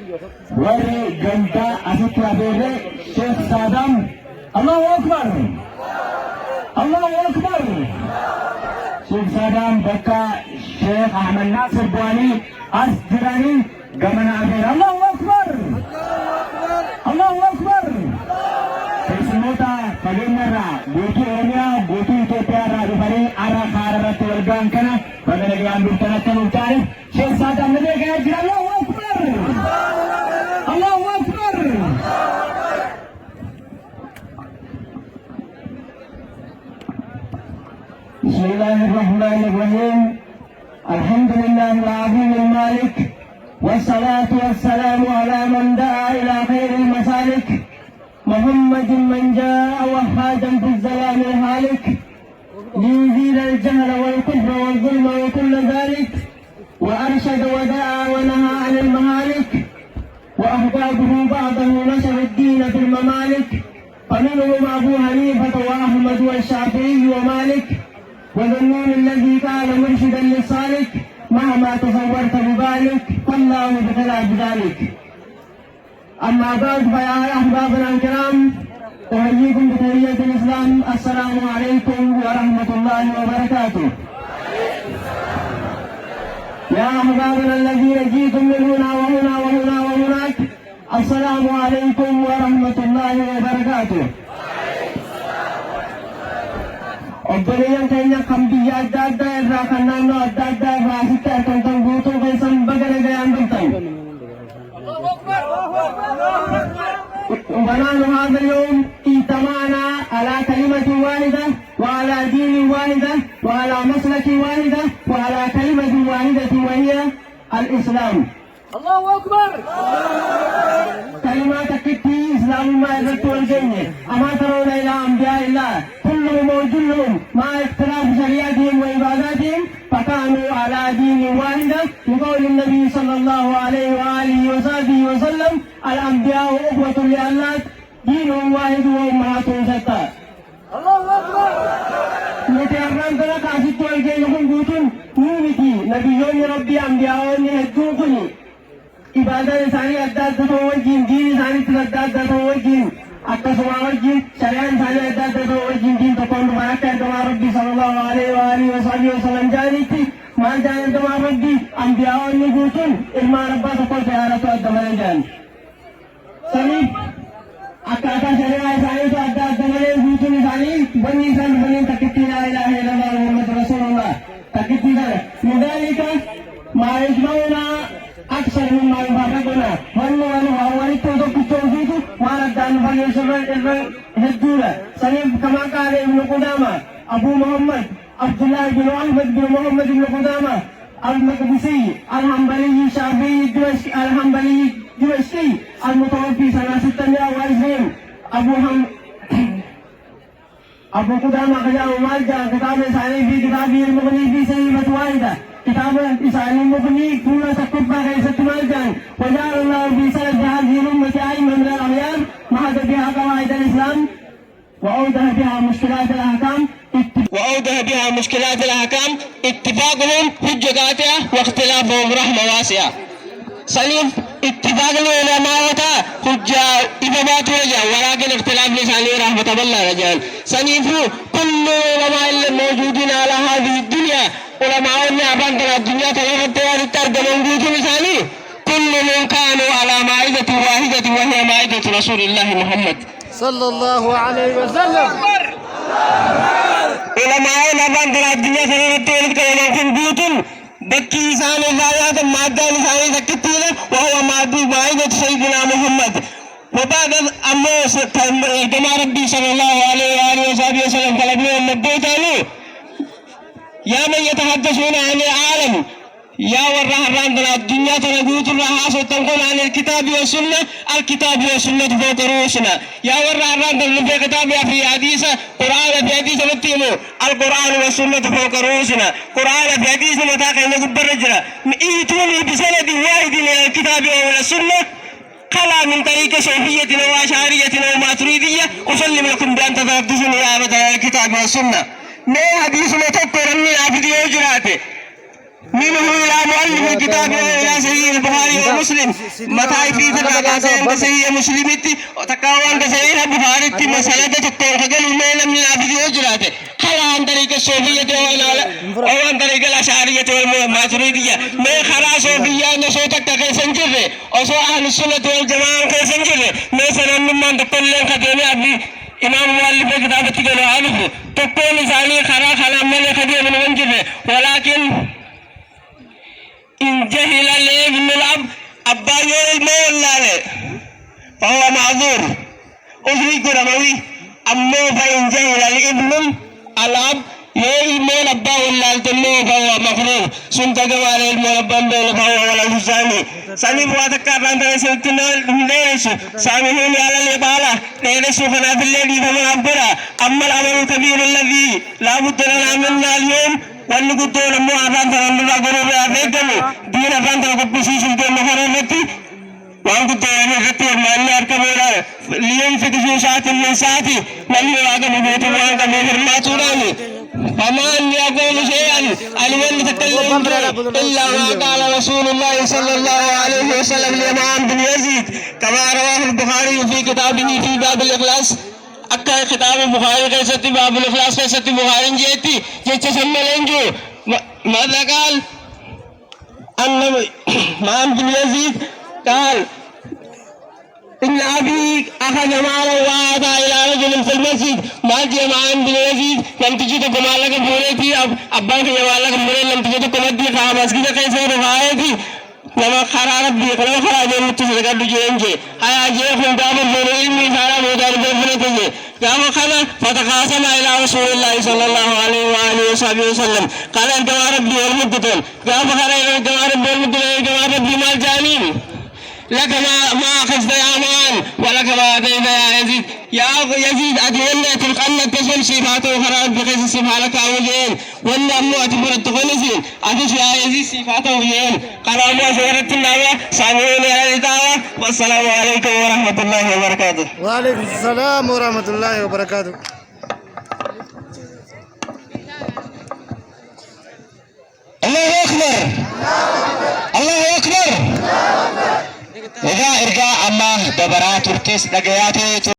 وري جنتا أسطرة بيري شيخ سادام الله أكبر الله أكبر شيخ سادام بكا شيخ أحمد ناصر بواني أسدراني قمنا أبير الله أكبر الله أكبر سيسموتا فجنرا بوتي أورميا بوتي إثيوبيا رادفري أرا خاررت والقان كنا فدنجان بلتنا كنوتاري شيخ سادام نبيك أجر الله أكبر الله أكبر بسم الله الرحمن الرحيم الحمد لله العظيم المالك والصلاة والسلام على من دعا إلى خير المسالك محمد من جاء وحادا في الظلام الهالك ليزيل الجهل والكفر والظلم وكل ذلك وأرشد ودعا ونهى عن المهالك وأحبابه بعضه نشر الدين في الممالك فمنهم أبو حنيفة وأحمد والشافعي ومالك وذنون الذي كان مرشدا للصالك مهما تصورت ببالك فالله بخلاف ذلك. أما بعد فيا أحبابنا الكرام أحييكم بتحية الإسلام السلام عليكم ورحمة الله وبركاته. يا أحبابنا الذين جئتم من هنا وهنا وهنا وهناك السلام عليكم ورحمة الله وبركاته. obboleeyyan keenya kan biyya adda addaa irraa kan naannoo adda addaa irraa asitti argamtan guutuu keessan baga nagayaan dhuftan. ونحن هذا اليوم اجتمعنا على كلمة واحدة وعلى دين واحدة وعلى مسلك واحدة وعلى كلمة واحدة وهي الإسلام. الله أكبر. كلمات كتي إسلام ما يزدت والجنة أما ترون إلى أنبياء الله كلهم موجودهم مع اختلاف شريعتهم وعباداتهم فكانوا على دين واحدة بقول النبي صلى الله عليه وآله وصحبه وسلم الأنبياء أخوة لله دينهم واحد وأمهاتهم شتى. الله أكبر. نتياران ترى كاسيت والجنة قوتون نومتي نبيون ربي أنبياء هدوكني عبادة ثاني أداد توجين دين ثاني تداد توجين أكسوا وجين شريعة ثاني أداد توجين دين تكون بركة دماء ربي صلى الله عليه وآله وصحبه وسلم جانيتي ما جان دماء ربي أنبياء نبوتون إلما ربا تقول سيارة الدماء جان سمي أكاتا شريعة ثاني أداد دماء نبوتون ثاني بني سن بني تكتي لا إله إلا الله محمد رسول الله تكتي ذلك لذلك ما يجمعنا أكثر مما يفرقنا ولكن توفيق ورد أن هدولا سليم كما قال ابن قدامة أبو محمد عبد الله بن أحمد بن محمد بن قدامة المقدسي الحنبلي الشافعي الدمشقي الحنبلي الدمشقي المتوفي سنة 620 أبو قدامة خجاء مالجا كتاب ثاني في كتابه المغني في سلمة واحدة كتاب إساني المغني كل تكبر كيسة مالجان وجعل الله في سلف هذه الأمة أئمة من الأخيار مهد بها قواعد الإسلام وأوضح بها مشكلات الأحكام اتفاقهم حجة قاطعة واختلافهم رحمة واسعة. سليم اتفاق العلماء حجة إثبات رجال ولكن اختلاف لساني رحمة الله رجال. سليم كل علماء الموجودين على هذه الدنيا علماء أبان الدنيا ترجم موجود لساني كلهم كانوا على مائدة واحدة وهي مائدة رسول الله محمد صلى الله عليه وسلم. علماء أبان الدنيا ترجم موجود بكي لسان الآيات مادة لساني تكتينا وهو مائدة سيدنا محمد. وبعد أموس كما ربي صلى الله عليه وآله وصحبه وسلم قال ابن النبوت يا من يتحدثون عن العالم يا والرهران الدنيا تنقوت الرهاس وتنقل عن الكتاب والسنة الكتاب والسنة فوق رؤوسنا يا والرهران في كتاب في حديث قرآن في حديث نتيمو القرآن والسنة فوق رؤوسنا قرآن في حديث متاقين نقبر رجلا إيتوني بسند واحد من الكتاب والسنة خلا من طريق صوفية وأشعرية وماتريدية أسلم لكم بأن تتحدثون يا أبدا الكتاب والسنة. मैं हदीस में तो कुरान में आप दिए जुराते منه إلى مؤلف الكتاب إلى سيد البخاري ومسلم متى في تلقى سيد مسلم وتكاون سيد البخاري مسألة تكون خجل من النافذ وجراته خلا عن طريق الصوفية أو عن طريق الأشعرية والماتريدية ما خلا صوفية نصوتك كيسنجر أو سو أهل السنة والجماعة كيسنجر ما سنن من تقول خدمة أبي إمام مؤلف الكتاب تقول عنه تقول زاني خلا من خدمة من وجره ولكن إن جهل الابن الأب أبا يوم لا فهو معذور أشرك رموي أما فإن جهل الابن الأب يوم أبا ولا تنو فهو مغرور سنت جوار المربى فهو ولا الثاني سامي بواتك رانت سلطنا ليش سامي هون على الإبالة ليش فنا في الليل فمن أبرا أما الأمر الكبير الذي لا بد لنا منه اليوم والنقطة لما أفهم فنلا غروب أفهم دين أفهم تلقبسي سلطة مخرجتي والنقطة لما فتح المال أركبنا اليوم في كل ساعة من ساعتي من يراقب بيت وراقب من ما تراني فمن يقول شيئا الولي تكلم إلا ما قال رسول الله صلى الله عليه وسلم لإمام بن يزيد كما رواه البخاري في كتابه في باب الإخلاص أكا كتاب البخاري كيسة باب الإخلاص كيسة البخاري جيتي جيتي سمالنجو ماذا قال أن إمام بن يزيد قال إن أبي أخذ مالا وأعطى إلى رجل في المسجد ما جاء إمام بن يزيد لم تجد كمالك بولتي أبانك جمالك بولتي لم تجد كمدي خامسكي كيسة رفايتي لما خرارت بيك لما خراجة متصدقات بجينجي هيا جيخ من باب الفنوين سارا مدار بفنته قام خذا فتقاسم إلى رسول الله صلى الله عليه وآله وصحبه وسلم قال أنت ربي والمدتون قام خرا أنت ربي والمدتون أنت ربي ما الجانين لك ما أخذت يا مان ولك ما أتيت يا يزيد يا يزيد أتمنى تلقن التشم صفاته خراب بقيس صفاتك أوجين وأن أمو أتبر التخلصين أتش يا يزيد صفاته وجين قال أمو سورة النبي سامعين يا الإدارة والسلام عليكم ورحمة الله وبركاته. وعليكم السلام ورحمة الله وبركاته. الله أكبر الله أكبر. إذا إرجع أما دبرات ترتس دقياتي